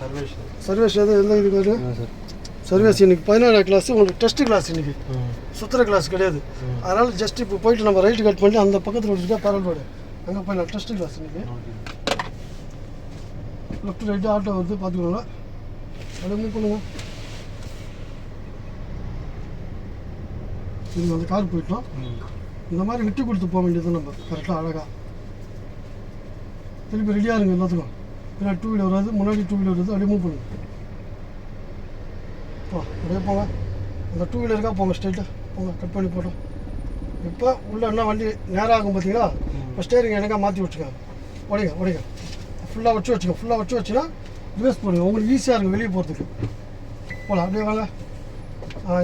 Service எந்த இதுக்கு வரும் சர்வீஸ் இன்றைக்கி 17ஆம் கிளாஸ் உங்களுக்கு டெஸ்ட்டு கிளாஸ் இன்றைக்கி சுற்றுற கிளாஸ் கிடையாது. அதனால் ஜஸ்ட் இப்போ போயிட்டு நம்ம ரைட்டு கட் பண்ணி அந்த பக்கத்தில் இருக்கா பேரல் ரோடு அங்கே போயிடலாம். டெஸ்ட்டு கிளாஸ் இன்றைக்கி லெஃப்ட் ரைட்டு ஆட்டோ வந்து பார்த்துக்கோங்க. அப்படியே மூவ் பண்ணுங்க. நீங்கள் அந்த கார் போயிட்டோம். இந்த மாதிரி விட்டு கொடுத்து போக வேண்டியது நம்ம கரெக்டாக அழகாக. திருப்பி ரெடியாக இருங்க எல்லாத்துக்கும். பின்னாடி 2 வீலர் வருது, முன்னாடி 2 வீலர் வருது. அப்படியே மூவ் பண்ணுங்க. அப்படியே போங்க. அந்த 2 வீலருக்காக போங்க, ஸ்ட்ரைட்டாக போங்க. கட் பண்ணி போட்டோம். இப்போ உள்ள என்ன வண்டி நேராக ஆகும் பார்த்தீங்களா? இப்போ ஸ்டேரிங் எனக்காக மாற்றி வச்சுக்கோங்க. உடைங்க ஃபுல்லாக வச்சுக்கோங்க. ஃபுல்லாக வச்சுன்னா ரிவர்ஸ் பண்ணுங்கள். உங்களுக்கு ஈஸியாக இருக்கும் வெளியே போகிறதுக்கு. போகலாம். அப்படியே வாங்க.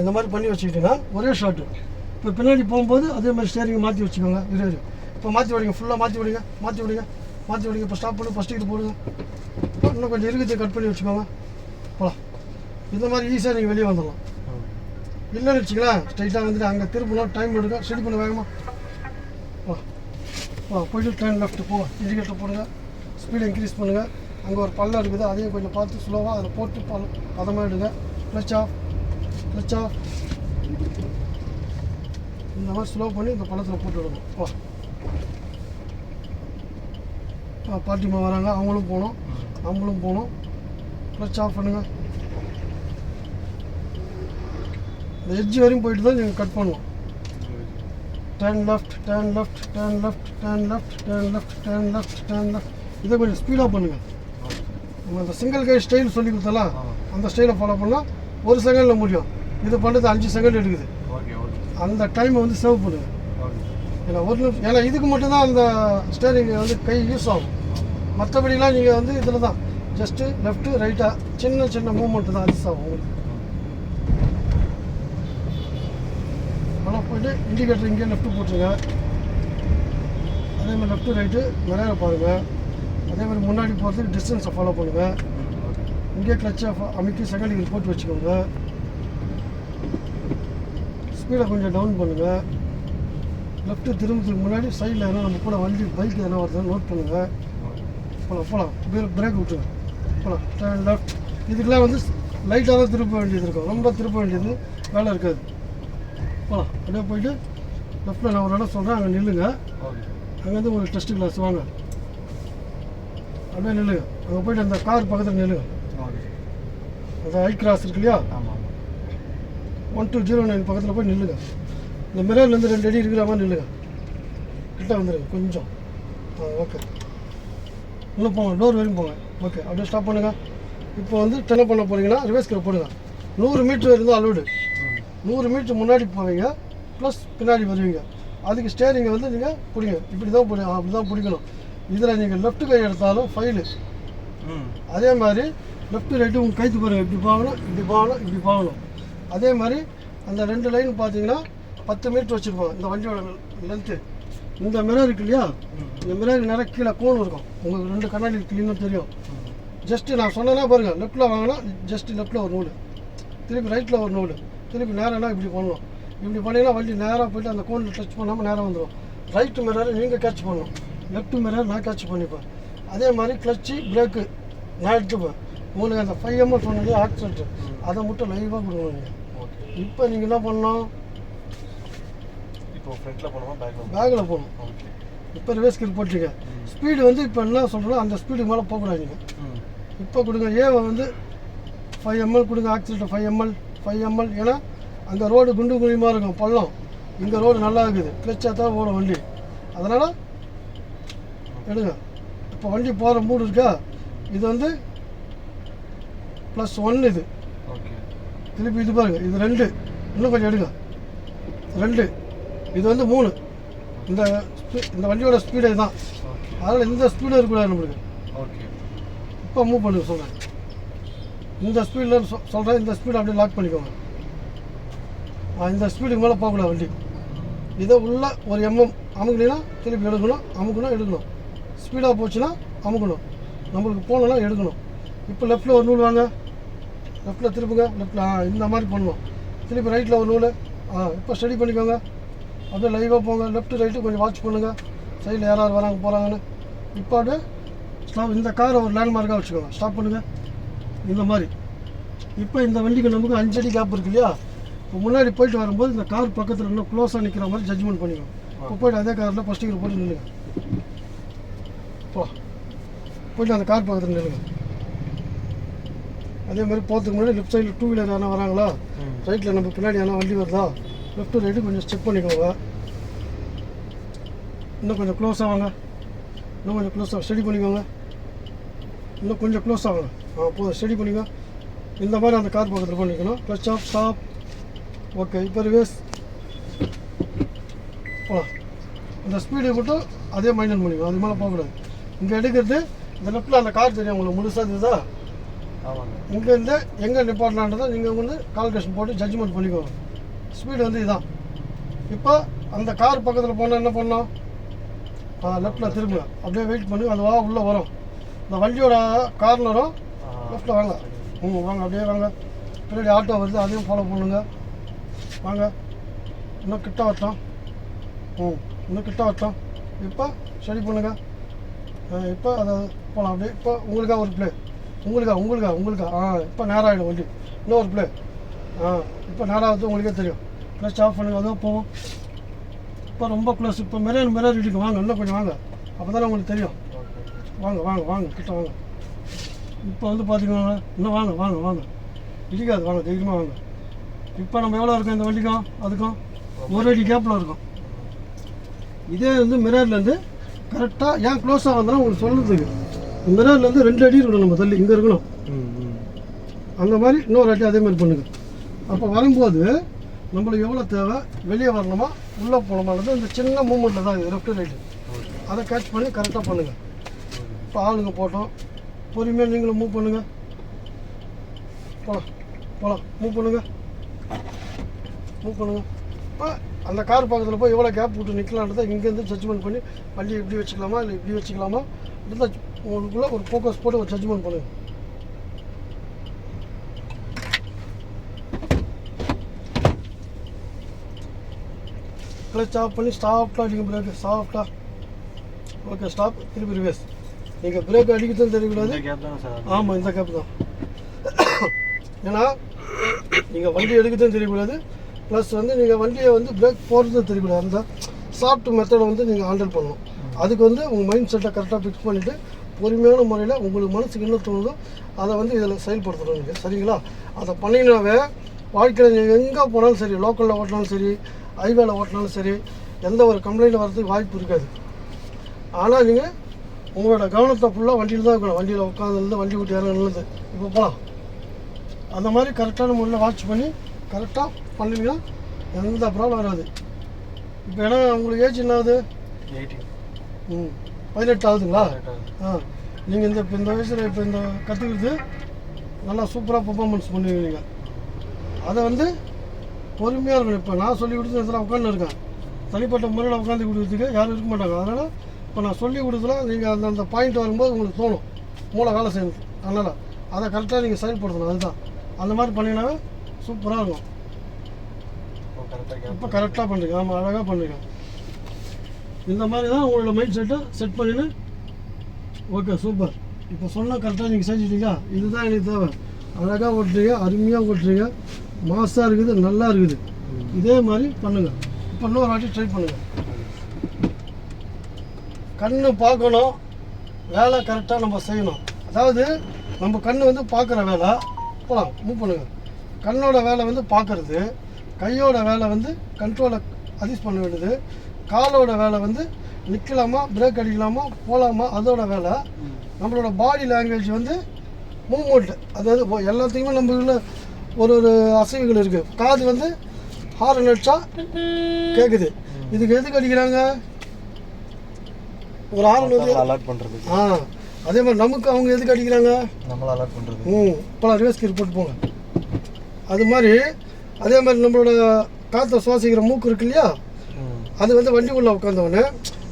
இந்த மாதிரி பண்ணி வச்சுக்கிட்டீங்கன்னா ஒரே ஷார்ட்டு. இப்போ பின்னாடி போகும்போது அதே மாதிரி ஸ்டேரிங் மாற்றி வச்சுக்கோங்க. இப்போ மாற்றி விடுங்க. ஃபுல்லாக மாற்றி விடுங்க. இப்போ ஸ்டாப் பண்ணி ஃபஸ்ட்டு இது போடுங்க. இன்னும் கொஞ்சம் இருக்குது கட் பண்ணி வச்சுக்கோங்க. போகலாம். இந்த மாதிரி ஈஸியாக நீங்கள் வெளியே வந்துடலாம். இல்லைன்னு வச்சுக்கலாம் ஸ்ட்ரைட்டாக வந்துட்டு அங்கே திருப்பணும், டைம் எடுக்கும். ஸ்டடி பண்ண வேகமாக போய்ட்டு டைம் லெஃப்ட்டு போங்க. இண்டிகேட்டர் போடுங்க. ஸ்பீடை இன்க்ரீஸ் பண்ணுங்கள். அங்கே ஒரு பள்ளம் இருக்குது, அதையும் கொஞ்சம் பார்த்து ஸ்லோவாக அதில் போட்டு பதமாக எடுங்க. கிளச் ஆஃப் இந்த மாதிரி ஸ்லோ பண்ணி இந்த பள்ளத்தில் போட்டு விடணும். பாட்டிமா வராங்க, அவங்களும் போகணும், நம்மளும் போகணும். கிளச் ஆஃப் பண்ணுங்கள். இந்த எட்ஜ் வரையும் போயிட்டு தான் நீங்கள் கட் பண்ணுவோம். Turn left. இதை கொஞ்சம் ஸ்பீடாக பண்ணுங்கள். நம்ம அந்த சிங்கிள் கை ஸ்டைல் சொல்லி கொடுத்தலாம், அந்த ஸ்டைலை ஃபாலோ பண்ணால் 1 செகண்டில் முடியும். இது பண்ணுறது 5 செகண்ட் எடுக்குது. அந்த டைமை வந்து சேவ் பண்ணுங்கள். ஏன்னா இதுக்கு மட்டும்தான் அந்த ஸ்டேரிங் வந்து கை யூஸ் ஆகும். மற்றபடிலாம் நீங்கள் வந்து இதில் தான் ஜஸ்ட்டு லெஃப்ட்டு ரைட்டாக சின்ன மூவ்மெண்ட்டு தான் யூஸ் ஆகும் உங்களுக்கு. ஆனால் போய்ட்டு இண்டிகேட்டர் இங்கே லெஃப்ட்டு போட்டுருங்க. அதே மாதிரி லெஃப்ட்டு ரைட்டு நிறைய பாருங்கள். அதே மாதிரி முன்னாடி போகிறதுக்கு டிஸ்டன்ஸை ஃபாலோ பண்ணுங்கள். இங்கே கிளச்சை அமைக்கி செகண்ட் கியர் போட்டு வச்சுக்கோங்க. ஸ்பீடை கொஞ்சம் டவுன் பண்ணுங்கள். லெஃப்ட்டு திரும்பத்துக்கு முன்னாடி சைடில் எதனா நம்ம கூட வண்டி பைக் எதனா வருதுன்னு நோட் பண்ணுங்கள். போகலாம். பிரேக் விட்டுருங்க. போகலாம். Turn left. இதுக்கெல்லாம் வந்து லைட்டாக தான் திருப்ப வேண்டியது இருக்கும். ரொம்ப திருப்ப வேண்டியது வேலை இருக்காது. போகலாம். அப்படியே போயிட்டு லெஃப்ட்டில் நான் ஒரு இடம் சொல்கிறேன், அங்கே நில்லுங்க. அங்கேருந்து உங்களுக்கு டெஸ்ட்டு கிளாஸ் வாங்க. அப்படியே நில்லுங்க. அங்கே போய்ட்டு அந்த கார் பக்கத்தில் நில்லுங்க. அந்த ஹை கிராஸ் இருக்கு இல்லையா, 1209 பக்கத்தில் போய் நில்லுங்க. இந்த மிரர்லேருந்து 2 அடி இருக்கிற மாதிரி நில்லுங்க. கிட்ட வந்துடுங்க கொஞ்சம். ஓகே. உள்ளே போங்க. டோர் வரையும் போங்க. ஓகே. அப்படியே ஸ்டாப் பண்ணுங்கள். இப்போ வந்து டென பண்ண போகிறீங்கன்னா ரிவர்ஸ் கியர் போடுங்க. 100 மீட்டர் இருந்தால் அலோடு. 100 மீட்டர் முன்னாடி போவீங்க, ப்ளஸ் பின்னாடி வருவீங்க. அதுக்கு ஸ்டேரிங்கை வந்து நீங்கள் பிடிங்க. இப்படி தான் பிடிக்கும், அப்படி தான் பிடிக்கணும். இதில் நீங்கள் லெஃப்ட் கை எடுத்தாலும் ஃபைலு. அதே மாதிரி லெஃப்ட் ரைட்டு உங்கள் கைத்து பாருங்கள். இப்படி போகணும். அதே மாதிரி அந்த 2 லைன் பார்த்தீங்கன்னா 10 மீட்டர் வச்சுருப்போம். இந்த வண்டியோட லென்த்து. இந்த மிரர் இருக்கு இல்லையா, இந்த மிரர் நிறைய கீழே கோன் இருக்கும். உங்களுக்கு 2 கண்ணாடி க்ளீனாக தெரியும். ஜஸ்ட்டு நான் சொன்னேன்னா பாருங்கள், லெஃப்ட்டில் வாங்கினா ஜஸ்ட்டு லெஃப்ட்டில் ஒரு நூல், திருப்பி ரைட்டில் ஒரு நூல், திருப்பி நேரம்னா இப்படி பண்ணணும். இப்படி பண்ணிங்கன்னா வண்டி நேராக போய்ட்டு அந்த கோனில் டச் பண்ணாமல் நேராக வந்துடும். ரைட்டு மிரர் நீங்கள் கேட்ச் பண்ணணும், லெஃப்ட் மிரர் நான் கேட்ச் பண்ணிப்பேன். அதே மாதிரி கிளச்சு பிரேக்கு நான் எடுத்துப்பேன். உங்களுக்கு அந்த 5 mm சொன்னது ஆக்சிடென்ட்டு, அதை மட்டும் லைவாக கொடுக்கணும் நீங்கள். இப்போ நீங்கள் என்ன பண்ணணும்? இப்போ ஃப்ரண்ட்டில் போகணுமா பேக்கில் போகணும். இப்போ ரிவர்ஸ் கியர் போட்டீங்க. ஸ்பீடு வந்து இப்போ என்ன சொல்கிறோம், அந்த ஸ்பீடுக்கு மேலே போகக்கூடாது நீங்கள். இப்போ கொடுங்க. ஏவை வந்து 5 ml கொடுங்க. Accident 5 ml. ஏன்னா அந்த ரோடு குண்டு குழியமாக இருக்கும், பள்ளம். இங்கே ரோடு நல்லா இருக்குது, கிளச்சாக தான் ஓடும் வண்டி. அதனால் எடுங்க. இப்போ வண்டி போகிற மூடு இருக்கா, இது வந்து +1 இது. திருப்பி இது பாருங்கள், இது 2. இன்னும் கொஞ்சம் எடுங்க. 2. இது வந்து 3. இந்த வண்டியோட ஸ்பீடு தான். அதனால் இந்த ஸ்பீடு இருக்கக்கூடாது நம்மளுக்கு. இப்போ மூவ் பண்ணுங்க சொல்கிறேன். இந்த ஸ்பீடில் சொல்கிறேன். இந்த ஸ்பீடு அப்படியே லாக் பண்ணிக்கோங்க. இந்த ஸ்பீடுக்கு மேலே போகக்கூடாது வண்டி. இதை உள்ள ஒரு அமுக்குனா திருப்பி எடுக்கணும். ஸ்பீடாக போச்சுன்னா அமுக்கணும். நம்மளுக்கு போகணுன்னா எடுக்கணும். இப்போ லெஃப்ட்டில் ஒரு நூல் வாங்க. லெஃப்ட்டில் திருப்புங்க. லெஃப்ட்டில் இந்த மாதிரி பண்ணணும். திருப்பி ரைட்டில் ஒரு நூல். இப்போ ஸ்டடி பண்ணிக்கோங்க. அப்படியே லைவாக போங்க. லெஃப்ட்டு ரைட்டு கொஞ்சம் வாட்ச் பண்ணுங்கள், சைடில் யாராவது வராங்க போகிறாங்கன்னு. இப்போ அப்படியே ஸ்டாப். இந்த காரை ஒரு லேண்ட்மார்க்காக வச்சுக்கோங்க. ஸ்டாப் பண்ணுங்கள். இந்த மாதிரி. இப்போ இந்த வண்டிக்கு நமக்கு 5 அடி கேப் இருக்கு இல்லையா? இப்போ முன்னாடி போயிட்டு வரும்போது இந்த கார் பக்கத்தில் இன்னும் க்ளோஸாக நிற்கிற மாதிரி ஜட்ஜ்மெண்ட் பண்ணிக்கணும். இப்போ போய்ட்டு அதே காரில் ஃபஸ்ட் கியர் போட்டு நில்லுங்க. போய்ட்டு அந்த கார் பக்கத்தில் நில்லுங்க. அதே மாதிரி போகிறதுக்கு முன்னாடி லெஃப்ட் சைடில் 2 வீலர் யாரா வராங்களா, ரைட்டில் நம்ம பின்னாடி யாரா வண்டி வருதா, லெஃப்ட்டு ரைட்டு கொஞ்சம் செக் பண்ணிக்கோங்க. இன்னும் கொஞ்சம் க்ளோஸாக வாங்க, இன்னும் கொஞ்சம் க்ளோஸாக ஸ்டடி பண்ணிக்கோங்க, இன்னும் கொஞ்சம் க்ளோஸ் ஆகுங்க. போதும், ஸ்டடி பண்ணிக்கோ. இந்த மாதிரி அந்த கார் பக்கத்தில் பண்ணிக்கணும். Clutch off, stop. ஓகே, இப்போ ரிவர்ஸ் போகலாம். இந்த ஸ்பீடை மட்டும் அதே மெயின்டைன் பண்ணிக்கணும், அது மேலே போகக்கூடாது. இங்கே எடுக்கிறது இந்த லெஃப்ட்டில் அந்த கார் தெரியும் உங்களுக்கு முழுசாக இதுதா. இங்கேருந்து எங்கே நிப்பாட்டலான்றதை நீங்கள் வந்து கால்குலேஷன் போட்டு ஜட்ஜ்மெண்ட் பண்ணிக்கோங்க. ஸ்பீடு வந்து இதுதான். இப்போ அந்த கார் பக்கத்தில் போனால் என்ன பண்ணோம், லெஃப்ட்டில் திரும்புங்க. அப்படியே வெயிட் பண்ணுங்க, அதுவாக உள்ளே வரும். இந்த வண்டியோட கார்னரும் லெஃப்ட்டில் வாங்க. வாங்க, அப்படியே வாங்க. பின்னாடி ஆட்டோ வருது, அதையும் ஃபாலோ பண்ணுங்க. வாங்க, இன்னும் கிட்ட வரட்டும். இன்னும் கிட்ட வரட்டும். இப்போ ஸ்டடி பண்ணுங்கள். இப்போ அதை போகலாம். அப்படியே இப்போ உங்களுக்கா ஒரு பிளே, உங்களுக்கா இப்போ நேரம் ஆகிடும் வண்டி. இன்னும் ஒரு பிளே. இப்போ நேரம் ஆகுது, உங்களுக்கே தெரியும். க்ளச் ஆஃப் பண்ணுங்க, அதுவும் போவோம். இப்போ ரொம்ப க்ளோஸ். இப்போ மிரர் இடிக்கும். வாங்க, இன்னும் கொஞ்சம் வாங்க, அப்போ தானே உங்களுக்கு தெரியும். வாங்க கிட்ட வாங்க. இப்போ வந்து பார்த்துக்கோங்க. இன்னும் வாங்க இடிக்காது. வாங்க, தைரியமாக வாங்க. இப்போ நம்ம எவ்வளோ இருக்கோம் இந்த வண்டிக்கும் அதுக்கும் 1 அடி கேப்பில் இருக்கும். இதே வந்து மிரர்லேருந்து கரெக்டாக ஏன் க்ளோஸாக வந்தாலும் உங்களுக்கு சொல்கிறதுக்கு, மிரர்லேருந்து 2 அடி இருக்கணும் நம்ம தள்ளி, இங்கே இருக்கணும். அந்த மாதிரி இன்னொரு அடி அதே மாதிரி பண்ணுங்க. அப்போ வரும்போது நம்மளுக்கு எவ்வளோ தேவை, வெளியே வரணுமா உள்ளே போகணுமானது இந்த சின்ன மூமெண்ட்டில் தான் இது, லெஃப்ட் ரைட்டு. அதை கேட்ச் பண்ணி கரெக்டாக பண்ணுங்கள். இப்போ ஆளுங்க போட்டோம், பொறுமையாக நீங்களும் மூவ் பண்ணுங்கள். போகலாம் மூவ் பண்ணுங்கள். இப்போ அந்த கார் பக்கத்தில் போய் எவ்வளோ கேப் விட்டு நிற்கலான்றதை இங்கேருந்து ஜட்ஜ்மெண்ட் பண்ணி வண்டி இப்படி வச்சுக்கலாமா இல்லை இப்படி வச்சுக்கலாமா, இருந்தால் உங்களுக்குள்ளே ஒரு ஃபோக்கஸ் போட்டு ஒரு ஜட்ஜ்மெண்ட் பண்ணுங்கள். கிளச் ஆஃப் பண்ணி ஸ்டாப்டாக அடிக்கும். பிரேக்கு சாஃப்டாக. Okay, stop. திருப்பி ரிவர்ஸ். நீங்கள் பிரேக் அடிக்கிறதும் தெரியக்கூடாது. ஆமாம், இந்த கேப் தான். ஏன்னா நீங்கள் வண்டி எடுக்கிறதும் தெரியக்கூடாது, ப்ளஸ் வந்து நீங்கள் வண்டியை வந்து பிரேக் போடுறதும் தெரியக்கூடாது. அந்த சாஃப்ட் மெத்தடை வந்து நீங்கள் ஹேண்டில் பண்ணணும். அதுக்கு வந்து உங்கள் மைண்ட் செட்டை கரெக்டாக ஃபிக்ஸ் பண்ணிவிட்டு பொறுமையான முறையில் உங்களுக்கு மனசுக்கு என்ன தோணுதோ அதை வந்து இதில் செயல்படுத்தணும் நீங்கள். சரிங்களா? அதை பண்ணிங்கனாவே வாழ்க்கையில் நீங்கள் எங்கே போனாலும் சரி, லோக்கலில் ஓட்டினாலும் சரி, ஹைவேல ஓட்டினாலும் சரி, எந்த ஒரு கம்ப்ளைண்ட் வர்றதுக்கு வாய்ப்பு இருக்காது. ஆனால் நீங்கள் உங்களோட கவனத்தை ஃபுல்லாக வண்டியில் தான் இருக்கணும். வண்டியில் உட்காந்துருந்து வண்டி விட்டு இறங்குனது. இப்போ போகலாம். அந்த மாதிரி கரெக்டான முறையில் வாட்ச் பண்ணி கரெக்டாக பண்ணிங்கன்னா எந்த ப்ராப்ளம் வராது. இப்போ ஏன்னா உங்களுக்கு ஏஜ் என்ன ஆகுது? 18 ஆகுதுங்களா? நீங்கள் இந்த வயசில் இப்போ இந்த கற்றுக்கிறது நல்லா சூப்பராக பர்ஃபார்மன்ஸ் பண்ணுவீங்க. அதை வந்து பொறுமையாக இருக்கணும். இப்போ நான் சொல்லி கொடுத்து இடத்துல உட்காந்து இருக்கேன், தனிப்பட்ட முறையில் உட்காந்து கொடுக்குறதுக்கு யாரும் இருக்க மாட்டாங்க. அதனால் இப்போ நான் சொல்லி கொடுத்தலாம் நீங்கள் அந்த பாயிண்ட் வரும்போது உங்களுக்கு தோணும் மூளை வேலை செய்யணும். அதனால் அதை கரெக்டாக நீங்கள் செயல்படுத்தணும். அதுதான் அந்த மாதிரி பண்ணிங்கனாவே சூப்பராக இருக்கும். இப்போ கரெக்டாக பண்ணுறீங்க. ஆமாம், அழகாக பண்ணுறீங்க. இந்த மாதிரி தான் உங்களோட மைண்ட் செட்டை செட் பண்ணின்னு. Okay, super. இப்போ சொன்னால் கரெக்டாக நீங்கள் செஞ்சுட்டீங்களா? இதுதான் எனக்கு தேவை. அழகாக ஓட்டுறீங்க, அருமையாக ஓட்டுறீங்க, மாசாக இருக்குது, நல்லா இருக்குது. இதே மாதிரி பண்ணுங்கள். இப்போ இன்னொரு வாட்டி ட்ரை பண்ணுங்கள். கண்ணு பார்க்கணும், வேலை கரெக்டாக நம்ம செய்யணும். அதாவது நம்ம கண் வந்து பார்க்குற வேலை. போகலாம், மூவ் பண்ணுங்கள். கண்ணோட வேலை வந்து பார்க்குறது, கையோட வேலை வந்து கண்ட்ரோலை அட்ஜஸ்ட் பண்ண வேண்டியது, காலோட வேலை வந்து நிற்கலாமா, பிரேக் அடிக்கலாமா, போகலாமா, அதோட வேலை. நம்மளோட பாடி லாங்குவேஜ் வந்து மூவ்மெண்ட். அதாவது எல்லாத்துக்குமே நம்மளுக்குள்ள ஒரு அசைவுகள் இருக்குது. காது வந்து ஹாரன் அடிச்சா கேட்குது. இதுக்கு எதுக்கு அடிக்கிறாங்க? ஒரு ஹாரன் வந்து அலர்ட் பண்ணுறது. அதே மாதிரி நமக்கு அவங்க எதுக்கு அடிக்கிறாங்க? நம்மளை அலர்ட் பண்ணுறது. இப்போலாம் ரிவர்ஸ் கீர் போட்டு போங்க. அது மாதிரி அதே மாதிரி நம்மளோட காற்றை சுவாசிக்கிற மூக்கு இருக்கு இல்லையா, அது வந்து வண்டிக்குள்ளே உட்காந்தவொடனே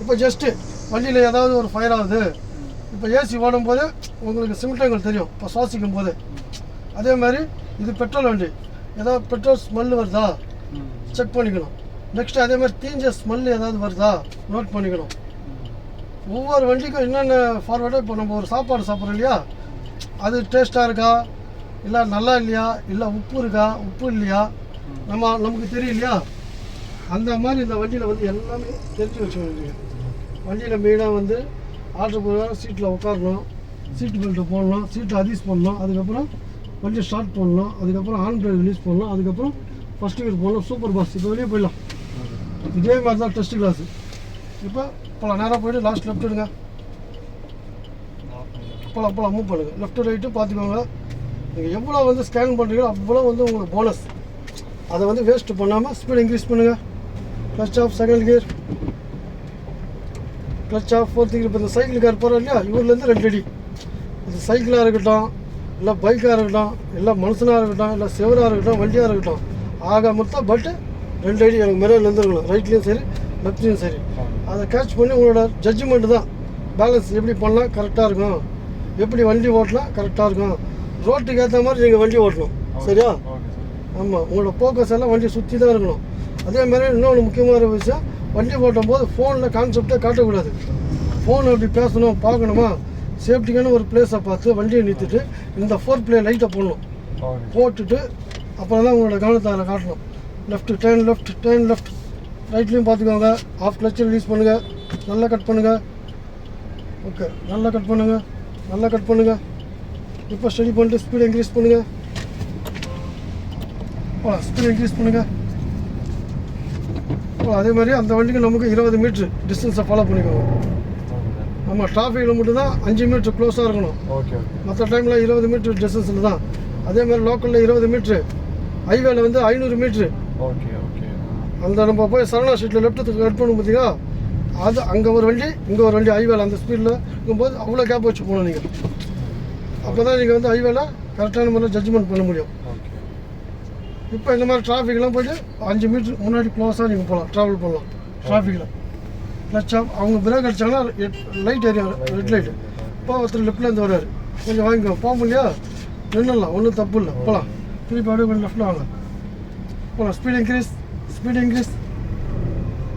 இப்போ ஜஸ்ட்டு வண்டியில் ஏதாவது ஒரு ஃபயர் ஆகுது. இப்போ ஏசி ஓடும் போது உங்களுக்கு சிம்டங்கள் தெரியும் இப்போ சுவாசிக்கும் போது. அதே மாதிரி இது பெட்ரோல் வண்டி, ஏதாவது பெட்ரோல் ஸ்மெல் வருதா செக் பண்ணிக்கணும். நெக்ஸ்ட்டு அதே மாதிரி தீஞ்ச ஸ்மெல் ஏதாவது வருதா நோட் பண்ணிக்கணும். ஒவ்வொரு வண்டிக்கும் என்னென்ன ஃபார்வேர்டாக இப்போ நம்ம ஒரு சாப்பாடு சாப்பிட்றோம் இல்லையா, அது டேஸ்ட்டாக இருக்கா, இல்லை நல்லா இல்லையா, இல்லை உப்பு இருக்கா, உப்பு இல்லையா, நமக்கு தெரியலையா, அந்த மாதிரி இந்த வண்டியில் வந்து எல்லாமே தெரிஞ்சு வச்சுக்கணும். வண்டியில் மெயினாக வந்து ஆர்டர் போடுற சீட்டில் உட்காரணும், சீட் பெல்ட்டு போடணும், சீட்டை அதீஸ் பண்ணணும், அதுக்கப்புறம் வண்டி ஸ்டார்ட் பண்ணணும், அதுக்கப்புறம் ஹேண்ட் பிரேக் ரிலீஸ் பண்ணணும், அதுக்கப்புறம் ஃபஸ்ட்டு கியர் போடணும். Super pass. இப்போ வெளியே போயிடலாம். இதே மாதிரி தான் டெஸ்ட் கிளாஸு. இப்போ போகலாம், நேராக போய்ட்டு லாஸ்ட் லெஃப்ட் எடுங்க. போகலாம் மூவ் பண்ணுங்கள். லெஃப்ட்டு ரைட்டு பார்த்துக்கோங்க. நீங்கள் எவ்வளோ வந்து ஸ்கேன் பண்ணுறீங்களோ அவ்வளோ வந்து உங்களுக்கு போனஸ். அதை வந்து வேஸ்ட்டு பண்ணாமல் ஸ்பீட் இன்க்ரீஸ் பண்ணுங்கள். Clutch off second gear, clutch off fourth gear. இப்போ இந்த சைக்கிள் கார் போகிறோம் இல்லையா, இவர்லேருந்து 2 அடி. இது சைக்கிளாக இருக்கட்டும், இல்லை பைக்காக இருக்கட்டும், இல்லை மனுஷனாக இருக்கட்டும், இல்லை செவராக இருக்கட்டும், வண்டியாக இருக்கட்டும், ஆக மொத்தம் பட்டு 2 அடி எனக்கு மிரர்லேருந்து இருக்கணும். ரைட்லேயும் சரி லெஃப்ட்லேயும் சரி. அதை கேட்ச் பண்ணி உங்களோட ஜட்ஜ்மெண்ட்டு தான். பேலன்ஸ் எப்படி பண்ணால் கரெக்டாக இருக்கும், எப்படி வண்டி ஓட்டினா கரெக்டாக இருக்கும், ரோட்டுக்கு ஏற்ற மாதிரி நீங்கள் வண்டி ஓட்டணும். சரியா? ஆமாம், உங்களோட ஃபோக்கஸ் எல்லாம் வண்டி சுற்றி தான் இருக்கணும். அதேமாதிரி இன்னொன்று முக்கியமான விஷயம், வண்டி ஓட்டும் போது ஃபோனில் கான்செப்டே காட்டக்கூடாது. ஃபோன் அப்படி பேசணும், பார்க்கணுமா, சேஃப்டிக்கான ஒரு பிளேஸை பார்த்து வண்டியை நிறுத்திட்டு இந்த 4 பிளே லைட்டை போடணும். போட்டுட்டு அப்புறம் தான் உங்களோட கவனத்தை அதில் காட்டணும். Left turn, left turn, left. ரைட்லேயும் பார்த்துக்கோங்க. ஆஃப் கிளச்சை ரிலீஸ் பண்ணுங்கள். நல்லா கட் பண்ணுங்கள். ஓகே, நல்லா கட் பண்ணுங்கள், நல்லா கட் பண்ணுங்கள். இப்போ ஸ்டடி பண்ணிட்டு ஸ்பீட் இன்க்ரீஸ் பண்ணுங்கள். ஸ்பீட் இன்க்ரீஸ் பண்ணுங்கள். அதே மாதிரி அந்த வண்டிக்கு நமக்கு 20 மீட்ரு டிஸ்டன்ஸை ஃபாலோ பண்ணிக்கோங்க. ஆமாம், டிராஃபிக்கில் மட்டும்தான் 5 மீட்ரு க்ளோஸாக இருக்கணும். மற்ற டைமில் 20 மீட்ரு டிஸ்டன்ஸில் தான். அதே மாதிரி லோக்கலில் 20 மீட்ரு, ஹைவேல வந்து 500 மீட்ரு. அந்த நம்ம போய் சரவணா ஸ்ட்ரீட்டில் லெஃப்ட்டுக்கு கட் பண்ணணும் பார்த்தீங்களா, அது அங்கே ஒரு வண்டி, இங்கே ஒரு வண்டி, ஹைவேல அந்த ஸ்பீடில் இருக்கும்போது அவ்வளோ கேப் வச்சு போகணும் நீங்கள். அப்போ தான் நீங்கள் வந்து ஹைவேல கரெக்டான முறையில் ஜட்ஜ்மெண்ட் பண்ண முடியும். இப்போ இந்த மாதிரி டிராஃபிக்லாம் போய்ட்டு 5 மீட்ரு முன்னாடி க்ளோஸாக நீங்கள் போகலாம், ட்ராவல் பண்ணலாம் டிராஃபிக்கில். கிளச் ஆஃப், அவங்க பிரேக் அடித்தாங்கன்னா லைட் ஏரியா, ரெட் லைட்டு. இப்போ ஒருத்தர் லெஃப்ட்லேருந்து வர்றாரு, கொஞ்சம் வாங்கிக்கோ, போக முடியா நின்றுடலாம், ஒன்றும் தப்பு இல்லை, போகலாம். திருப்பி அப்படியே கொஞ்சம் லெஃப்ட்டில் வாங்க, போகலாம். Speed increase, speed increase.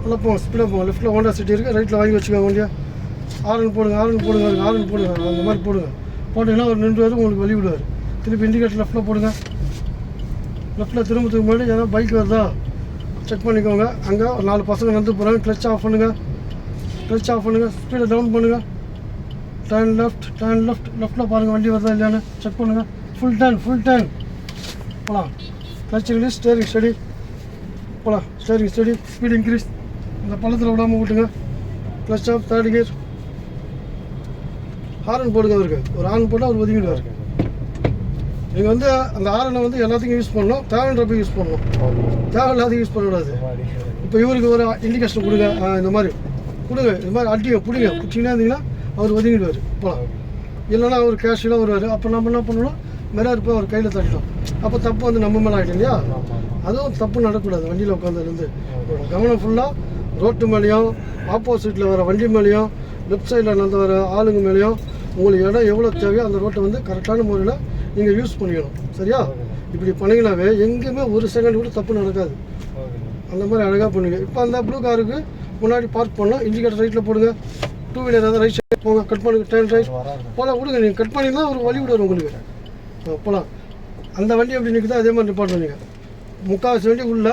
நல்லா போங்க, ஸ்பீடாக போங்க. லெஃப்ட்டில் ஹோண்டா சிட்டி இருக்குது, ரைட்டில் வாங்கி வச்சுக்கோங்க வண்டியா. ஆரன் போடுங்க, ஆரன் போடுங்க, ஆரன் போடுங்க, அந்த மாதிரி போடுங்க. போட்டிங்கன்னா ஒரு 2 பேரும் உங்களுக்கு வழி விடுவார். திருப்பி இண்டிகேட்டர் லெஃப்ட்டில் போடுங்க. லெஃப்ட்டில் திரும்பத்துக்கு முன்னாடி ஏதாவது பைக் வருதா செக் பண்ணிக்கோங்க. அங்கே ஒரு 4 பசங்க நடந்து போகிறாங்க. கிளச் ஆஃப் பண்ணுங்கள், கிளச் ஆஃப் பண்ணுங்கள், ஸ்பீடை டவுன் பண்ணுங்கள். Turn left, turn left. லெஃப்ட்டில் பாருங்கள் வண்டி வருதா இல்லையான்னு செக் பண்ணுங்கள். Full turn, full turn. போகலாம். Clutch release, steering steady. போகலாம், ஸ்டேரிங் ஸ்டடி. Speed increase. இந்த பள்ளத்தில் விடாமல் விட்டுங்க. Clutch off, third gear. Horn போடுங்க அவருக்கு. ஒரு ஹாரன் போட்டால் அவர் ஒதுங்கிடுவார். நீங்கள் வந்து அந்த ஹாரனை வந்து எல்லாத்துக்கும் யூஸ் பண்ணணும், தேவைன்றப்ப யூஸ் பண்ணணும், தேவையில்லாத யூஸ் பண்ணக்கூடாது. இப்போ இவருக்கு ஒரு இண்டிகேஷன் கொடுங்க, இந்த மாதிரி கொடுங்க, இது மாதிரி அடிங்க, பிடிங்க, பிடிச்சிங்கன்னா இருந்தீங்கன்னா அவர் ஒதுங்கிடுவார். போகலாம். இல்லைன்னா அவர் கேஷியலாக வருவார். அப்போ நம்ம என்ன பண்ணணும், மிரர் இப்போ அவர் கையில் தட்டிட்டோம், அப்போ தப்பு வந்து நம்ம மேலே ஆகிட்டோம் இல்லையா. அதுவும் தப்பு நடக்கக்கூடாது. வண்டியில் உட்காந்துருந்து கவனம் ஃபுல்லாக ரோட்டு மேலேயும், ஆப்போசிட்டில் வர வண்டி மேலேயும், லெஃப்ட் சைடில் நடந்து வர ஆளுங்க மேலேயும் உங்களுக்கு இடம் எவ்வளோ தேவையோ அந்த ரோட்டை வந்து கரெக்டான முறையில் நீங்கள் யூஸ் பண்ணிக்கணும். சரியா? இப்படி பண்ணிங்கனாவே எங்கேயுமே ஒரு செகண்ட் கூட தப்பு நடக்காது. அந்த மாதிரி அழகாக பண்ணுங்க. இப்போ அந்த ப்ளூ காருக்கு முன்னாடி பார்க் பண்ணலாம். இண்டிகேட்டர் ரைட்டில் போடுங்க. 2 வீலர் ஏதாவது ரைட் சைட் போங்க, கட் பண்ணுங்க, டேர்ன் ரைட் போகலாம். விடுங்க, நீங்கள் கட் பண்ணிங்கன்னா ஒரு வழி விடுவார் உங்களுக்கு. போகலாம். அந்த வண்டி எப்படி நிற்குதோ அதே மாதிரி நிப்பாட்டு பண்ணிங்க. முக்கால்வாசி வண்டி உள்ள,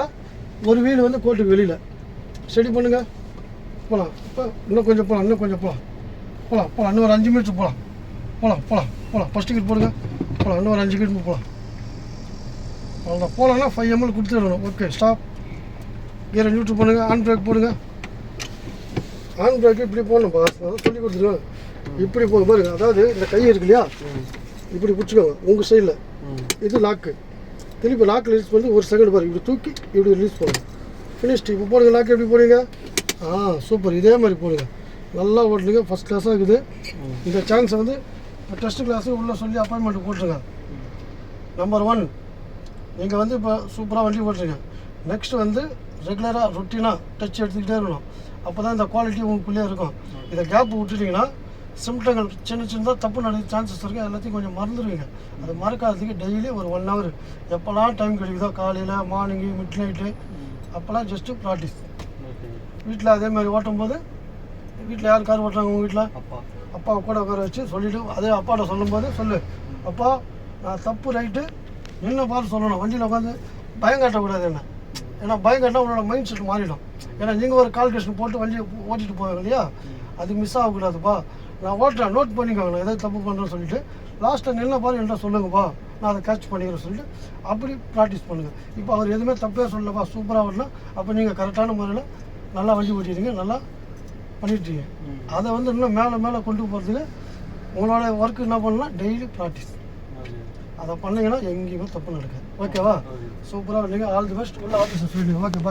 ஒரு வீடு வந்து கோட்டுக்கு வெளியில். ஸ்டடி பண்ணுங்கள். போகலாம். இப்போ இன்னும் கொஞ்சம் போகலாம், இன்னும் கொஞ்சம் போகலாம், போகலாம், போகலாம். இன்னும் ஒரு 5 மீட்டர் போகலாம், போகலாம், போகலாம், போகலாம். ஃபஸ்ட் டிக்கெட் போடுங்க. போகலாம். இன்னும் ஒரு 5 கிலோமீட்டர் போகலாம். அவ்வளோதான். போகலான்னா 5 ml கொடுத்துடணும். Okay, stop. கியரை நியூட்ரல் பண்ணுங்கள். ஹேண்ட் பிரேக் போடுங்க. ஹேண்ட் பிரேக்கு இப்படி போடணும் பாஸ், அதான் சொல்லி கொடுத்துருவேன். இப்படி போக பாருங்க. அதாவது இந்த கை இருக்கு இல்லையா, இப்படி பிடிச்சிக்கோங்க உங்கள் சைடில். இது லாக்கு. திருப்பி லாக் ரிலீஸ் பண்ணி 1 செகண்ட் பாருங்க, இப்படி தூக்கி இப்படி ரிலீஸ் பண்ணுங்க. ஃபினிஷ்டு. இப்போ போடுங்க. லாக் எப்படி போடுங்க? சூப்பர். இதே மாதிரி போடுங்க. நல்லா ஓட்டுங்க. ஃபஸ்ட் கிளாஸாக இருக்குது. இந்த சான்ஸை வந்து டெஸ்ட் கிளாஸு உள்ளே சொல்லி அப்பாயின்மெண்ட் போட்டுருங்க. நம்பர் 1, நீங்கள் வந்து இப்போ சூப்பராக வண்டி ஓட்டுருங்க. நெக்ஸ்ட்டு வந்து ரெகுலராக ரொட்டீனாக டச் எடுத்துக்கிட்டே இருக்கணும். அப்போ தான் இந்த குவாலிட்டி உங்களுக்குள்ளே இருக்கும். இதை கேப் விட்டுட்டிங்கன்னா சிம்டங்கள் சின்ன சின்னதாக தப்பு நடக்க சான்சஸ் இருக்குது. எல்லாத்தையும் கொஞ்சம் மறந்துடுவீங்க. அது மறக்காததுக்கு டெய்லி ஒரு 1 hour எப்போல்லாம் டைம் கிடைக்குதோ, காலையில், மார்னிங்கு, மிட் நைட்டு, அப்போல்லாம் ஜஸ்ட்டு ப்ராக்டிஸ். வீட்டில் அதே மாதிரி ஓட்டும்போது, வீட்டில் யார் கார் ஓட்டுறாங்க உங்கள் வீட்டில்? அப்பா கூட உட்கார வச்சு சொல்லிவிட்டு, அதே அப்பாட்ட சொல்லும்போது சொல்லு, அப்பா நான் தப்பு ரைட்டு நின்று பார்த்து சொல்லணும். வண்டியில் உட்காந்து பயம் காட்டக்கூடாது என்ன. ஏன்னா பயம் காட்டினா உன்னோட மைண்ட் செட் மாறிடும். ஏன்னா நீங்கள் ஒரு கால்குலேஷன் போட்டு வண்டியை ஓட்டிகிட்டு போவாங்க இல்லையா, அது மிஸ் ஆகக்கூடாதுப்பா. நான் ஓட்டுறேன், நோட் பண்ணிக்கோங்க நான் எதாவது தப்பு பண்ணுறேன்னு சொல்லிட்டு லாஸ்ட்டில் நின்று பாரு என்கிட்ட சொல்லுங்கப்பா, நான் அதை கேட்ச் பண்ணிக்கிறேன்னு சொல்லிட்டு அப்படி ப்ராக்டிஸ் பண்ணுங்கள். இப்போ அவர் எதுவுமே தப்பே சொல்லப்பா, சூப்பராக ஓடலாம். அப்போ நீங்கள் கரெக்டான முறையில் நல்லா வண்டி ஓட்டிடுங்க, நல்லா பண்ணிட்டீங்க. அதை வந்து இன்னும் மேலே கொண்டு போகிறதுக்கு உங்களோட ஒர்க்கு என்ன பண்ணலாம், டெய்லி ப்ராக்டிஸ். அதை பண்ணிங்கன்னா எங்கேயுமே தப்பு நடக்காது. ஓகேவா? சூப்பராக நீங்கள் ஆல் தி பெஸ்ட். உள்ள ஆஃபீஸர் சொல்லிடுங்க. ஓகே.